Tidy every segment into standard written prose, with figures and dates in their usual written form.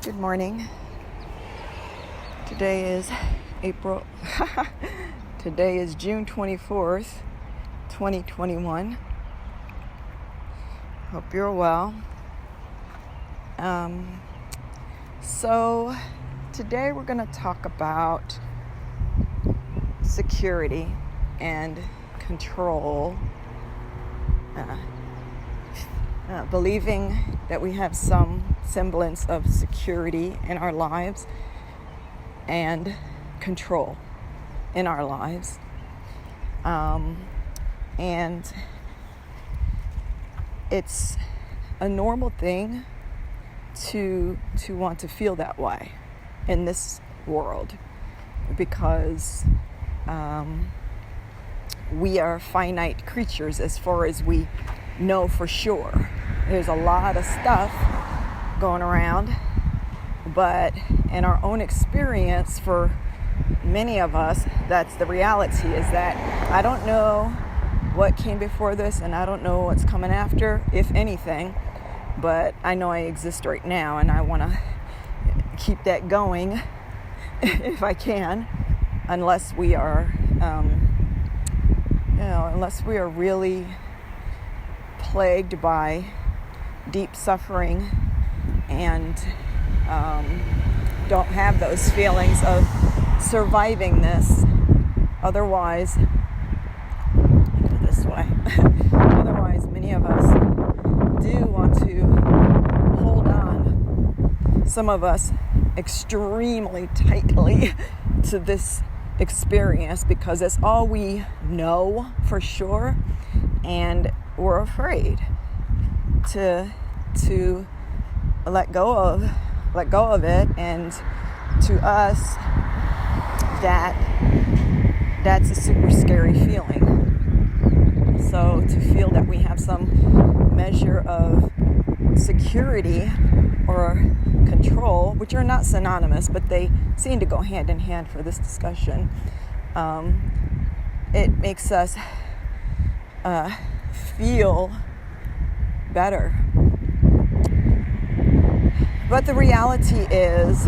Good morning. Today is Today is June 24th, 2021. Hope you're well. So today we're going to talk about security and control. Believing that we have some semblance of security in our lives and control in our lives. And it's a normal thing to want to feel that way in this world because we are finite creatures as far as we know for sure. There's a lot of stuff going around, but in our own experience, for many of us, that's the reality, is that I don't know what came before this and I don't know what's coming after, if anything, but I know I exist right now and I want to keep that going if I can, unless we are really plagued by deep suffering and don't have those feelings of surviving this. Otherwise, go this way. Otherwise, many of us do want to hold on, some of us extremely tightly, to this experience because it's all we know for sure, and we're afraid to let go of it. And to us, that's a super scary feeling. So to feel that we have some measure of security or control, which are not synonymous, but they seem to go hand in hand for this discussion, it makes us feel better. But the reality is,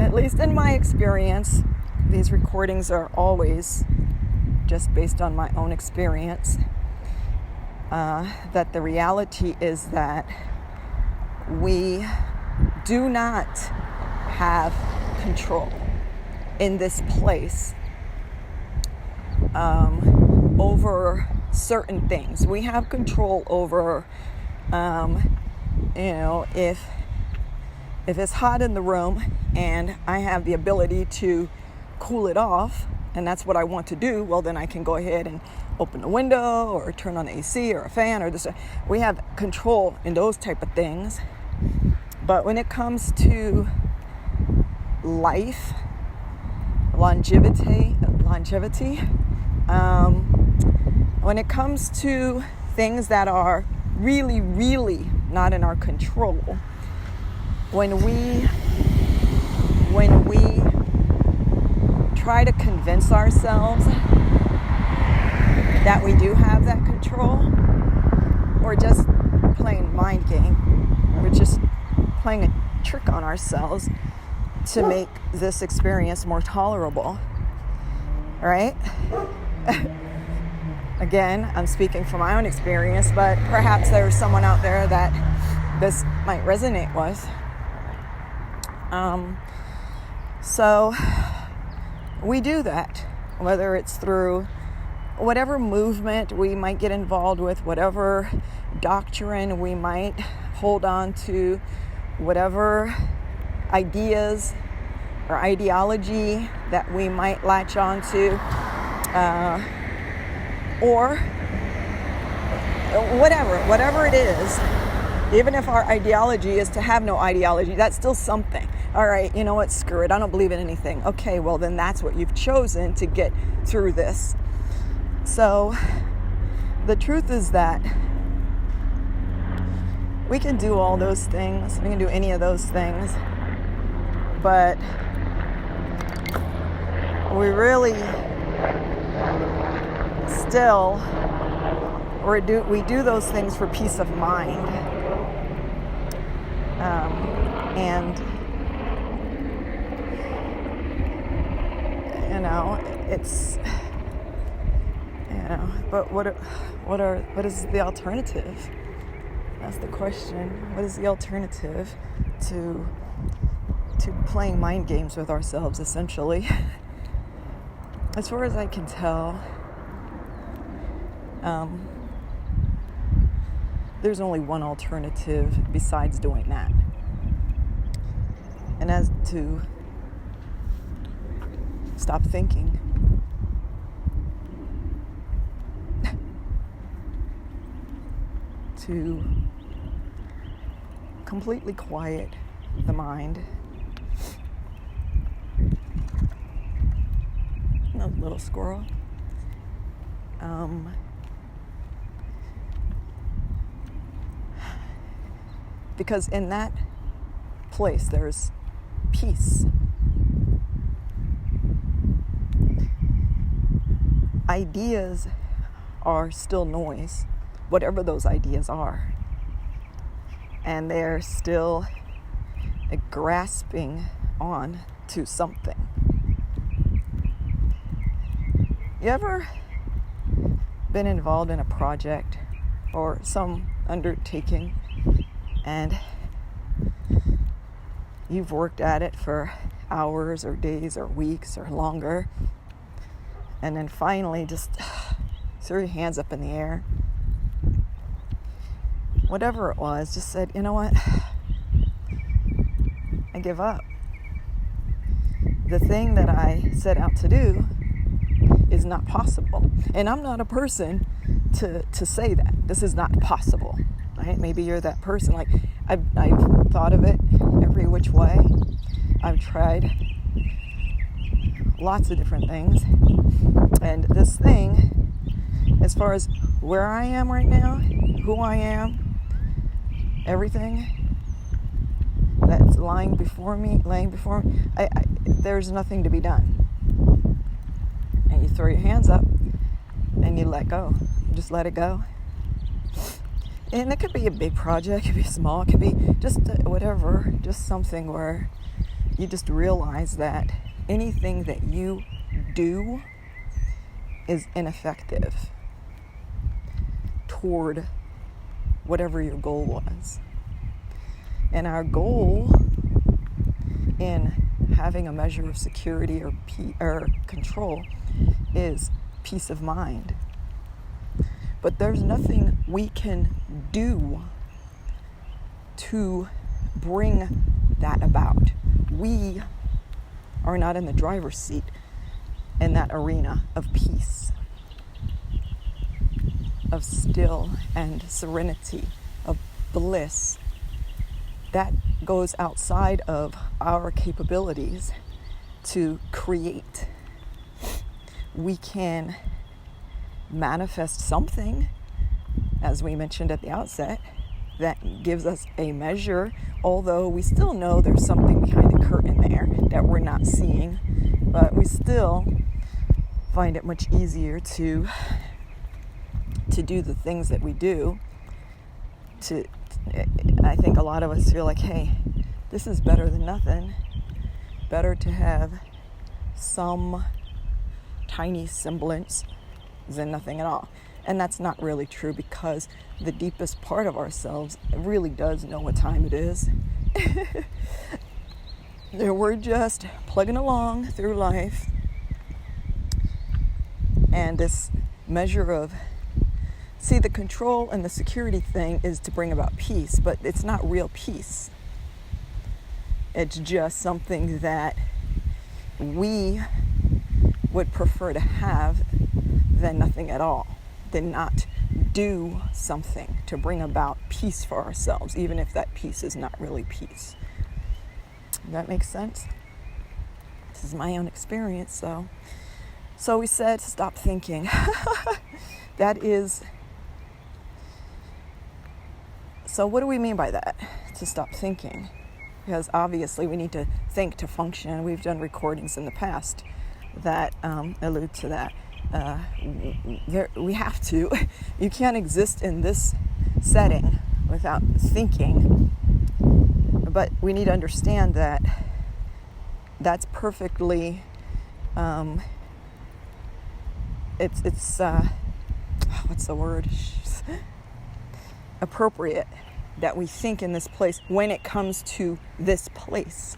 at least in my experience, these recordings are always just based on my own experience, that the reality is that we do not have control in this place over certain things. We have control over, if it's hot in the room and I have the ability to cool it off, and that's what I want to do, well, then I can go ahead and open the window or turn on the AC or a fan or this. We have control in those type of things. But when it comes to life, longevity, when it comes to things that are really, really not in our control, when we try to convince ourselves that we do have that control, we're just playing mind game. We're just playing a trick on ourselves to make this experience more tolerable, right? Again, I'm speaking from my own experience, but perhaps there's someone out there that this might resonate with. So we do that, whether it's through whatever movement we might get involved with, whatever doctrine we might hold on to, whatever ideas or ideology that we might latch on to, or whatever it is. Even if our ideology is to have no ideology, that's still something. All right, you know what? Screw it. I don't believe in anything. Okay, well, then that's what you've chosen to get through this. So the truth is that we can do all those things. We can do any of those things. But we really still, we do those things for peace of mind. And, it's, but what is the alternative? That's the question. What is the alternative to playing mind games with ourselves, essentially? As far as I can tell, there's only one alternative besides doing that. And as to stop thinking. To completely quiet the mind. No little squirrel. Because in that place there's peace. Ideas are still noise, whatever those ideas are. And they're still grasping on to something. You ever been involved in a project or some undertaking and you've worked at it for hours or days or weeks or longer, and then finally just threw your hands up in the air, whatever it was, just said, you know what, I give up. The thing that I set out to do is not possible. And I'm not a person to say that this is not possible, right? Maybe you're that person. Like, I've thought of it every which way. I've tried lots of different things, and this thing, as far as where I am right now, who I am, everything that's laying before me, there's nothing to be done. And you throw your hands up and you let go. You just let it go. And it could be a big project, it could be small, it could be just whatever, just something where you just realize that anything that you do is ineffective toward whatever your goal was. And our goal in having a measure of security or control is peace of mind. But there's nothing we can do to bring that about. We are not in the driver's seat in that arena of peace, of still and serenity, of bliss. That goes outside of our capabilities to create. We can manifest something, as we mentioned at the outset, that gives us a measure, although we still know there's something behind the curtain there that we're not seeing, but we still find it much easier to do the things that we do. I think a lot of us feel like, hey, this is better than nothing. Better to have some tiny semblance than nothing at all. And that's not really true, because the deepest part of ourselves really does know what time it is. We're just plugging along through life, and this measure of, see, the control and the security thing is to bring about peace, but it's not real peace. It's just something that we would prefer to have than nothing at all, than not do something to bring about peace for ourselves, even if that peace is not really peace. Does that make sense? This is my own experience, though. So we said stop thinking. That is... So what do we mean by that? To stop thinking? Because obviously we need to think to function. We've done recordings in the past that allude to that. We have to. You can't exist in this setting without thinking But we need to understand that that's perfectly, it's what's the word? Appropriate that we think in this place when it comes to this place.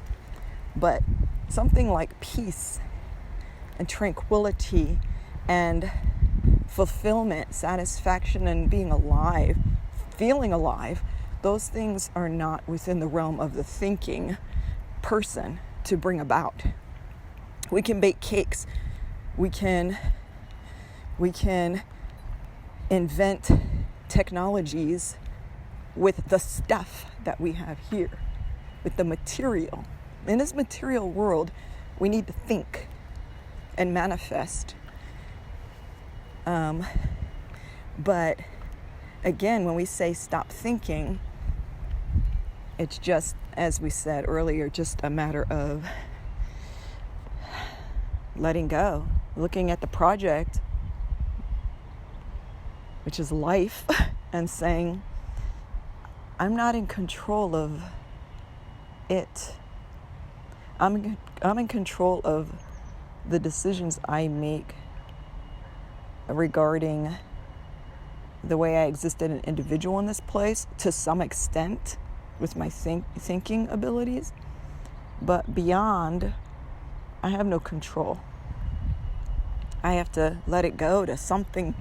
But something like peace and tranquility and fulfillment, satisfaction, and being alive, feeling alive, those things are not within the realm of the thinking person to bring about. We can bake cakes. We can invent technologies with the stuff that we have here, with the material. In this material world, we need to think and manifest. But again, when we say stop thinking, it's just, as we said earlier, just a matter of letting go, looking at the project, which is life, and saying, I'm not in control of it. I'm in control of the decisions I make regarding the way I exist as an individual in this place, to some extent, with my thinking abilities. But beyond, I have no control. I have to let it go to something,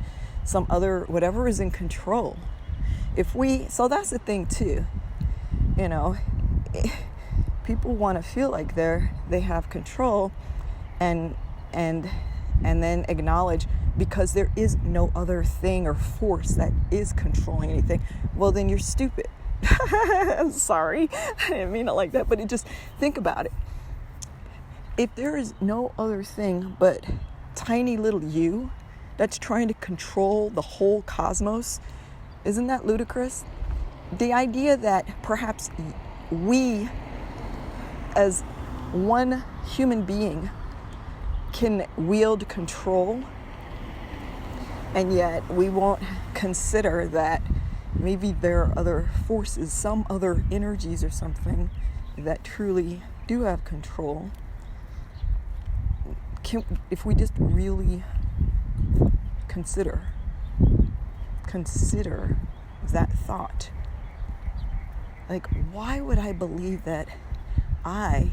some other, whatever is in control. So that's the thing too, people want to feel like they have control, and then acknowledge, because there is no other thing or force that is controlling anything. Well, then you're stupid. I'm sorry, I didn't mean it like that, but just think about it. If there is no other thing but tiny little you that's trying to control the whole cosmos, isn't that ludicrous? The idea that perhaps we, as one human being, can wield control, and yet we won't consider that maybe there are other forces, some other energies or something that truly do have control. If we just really consider that thought, like, why would I believe that I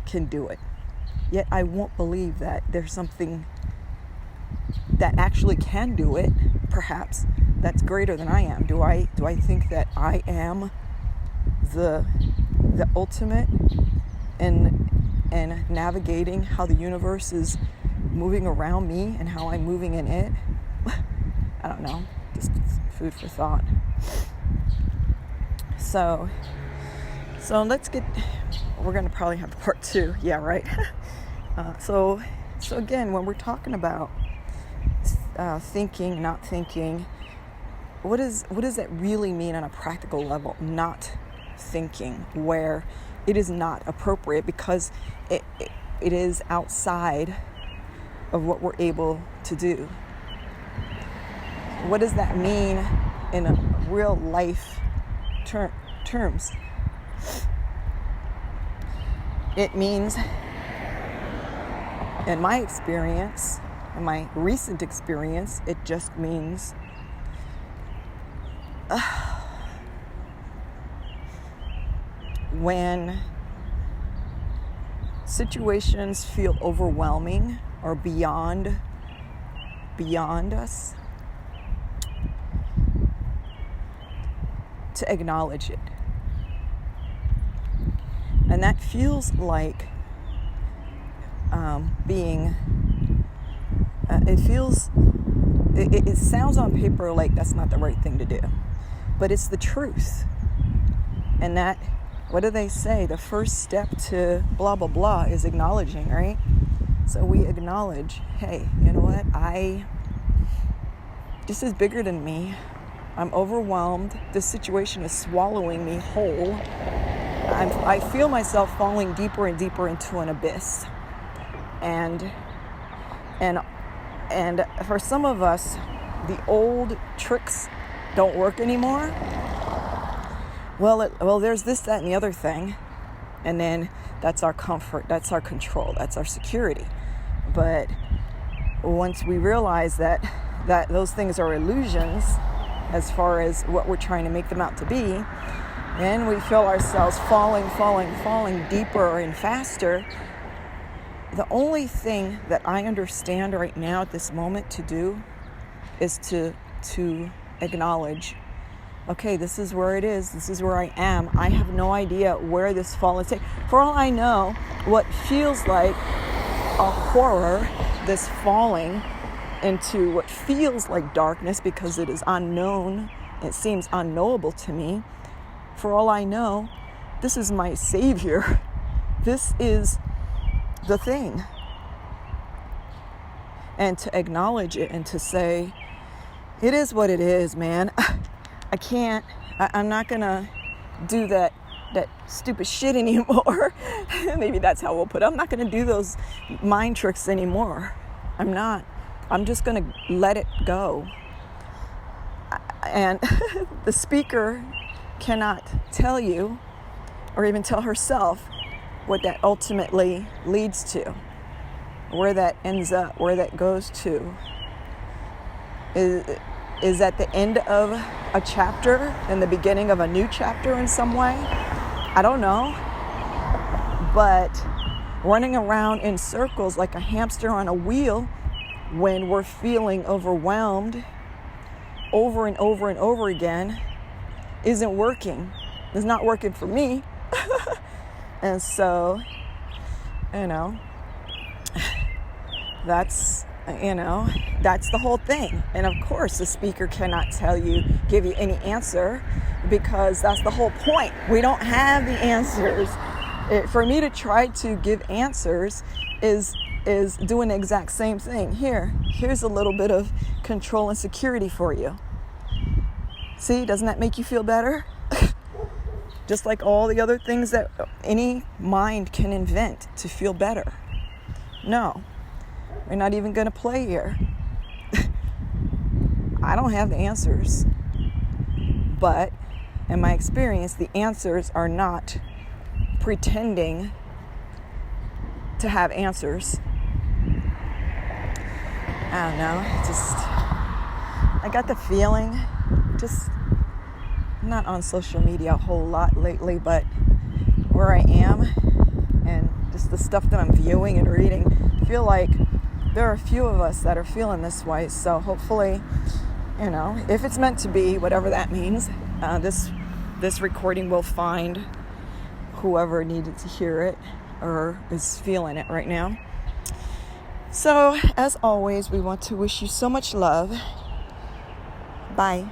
can do it, yet I won't believe that there's something that actually can do it, perhaps, that's greater than I am? Do I think that I am the ultimate in navigating how the universe is moving around me and how I'm moving in it? I don't know, just food for thought. So we're going to probably have part 2. Yeah, right. So again, when we're talking about thinking, not thinking, what does that really mean on a practical level? Not thinking, where it is not appropriate because it is outside of what we're able to do. What does that mean in a real life terms? It means, in my experience, in my recent experience, it just means when situations feel overwhelming or beyond us, to acknowledge it. And that feels like it sounds on paper like that's not the right thing to do, but it's the truth. And that, what do they say? The first step to blah, blah, blah is acknowledging, right? So we acknowledge, hey, you know what? This is bigger than me. I'm overwhelmed. This situation is swallowing me whole. I feel myself falling deeper and deeper into an abyss. And for some of us, the old tricks don't work anymore. well, there's this, that, and the other thing. And then that's our comfort, that's our control, that's our security. But once we realize that those things are illusions as far as what we're trying to make them out to be, then we feel ourselves falling deeper and faster. The only thing that I understand right now at this moment to do is to acknowledge, okay, this is where it is. This is where I am. I have no idea where this fall is taking. For all I know, what feels like a horror, this falling into what feels like darkness because it is unknown, it seems unknowable to me. For all I know, this is my savior. This is the thing. And to acknowledge it and to say, it is what it is, man. I'm not gonna do that stupid shit anymore. Maybe that's how we'll put it. I'm not gonna do those mind tricks anymore. I'm not. I'm just gonna let it go. And the speaker cannot tell you, or even tell herself, what that ultimately leads to, where that ends up, where that goes to. Is at the end of a chapter and the beginning of a new chapter in some way? I don't know. But running around in circles like a hamster on a wheel when we're feeling overwhelmed over and over and over again isn't working. It's not working for me. And so, that's the whole thing. And of course, the speaker cannot give you any answer, because that's the whole point. We don't have the answers. For me to try to give answers is doing the exact same thing. Here's a little bit of control and security for you. See, doesn't that make you feel better? Just like all the other things that any mind can invent to feel better. No, we're not even going to play here. I don't have the answers. But in my experience, the answers are not pretending to have answers. I don't know. I got the feeling, not on social media a whole lot lately, but where I am and just the stuff that I'm viewing and reading, I feel like there are a few of us that are feeling this way. So hopefully, if it's meant to be, whatever that means, this recording will find whoever needed to hear it or is feeling it right now. So, as always, we want to wish you so much love. Bye.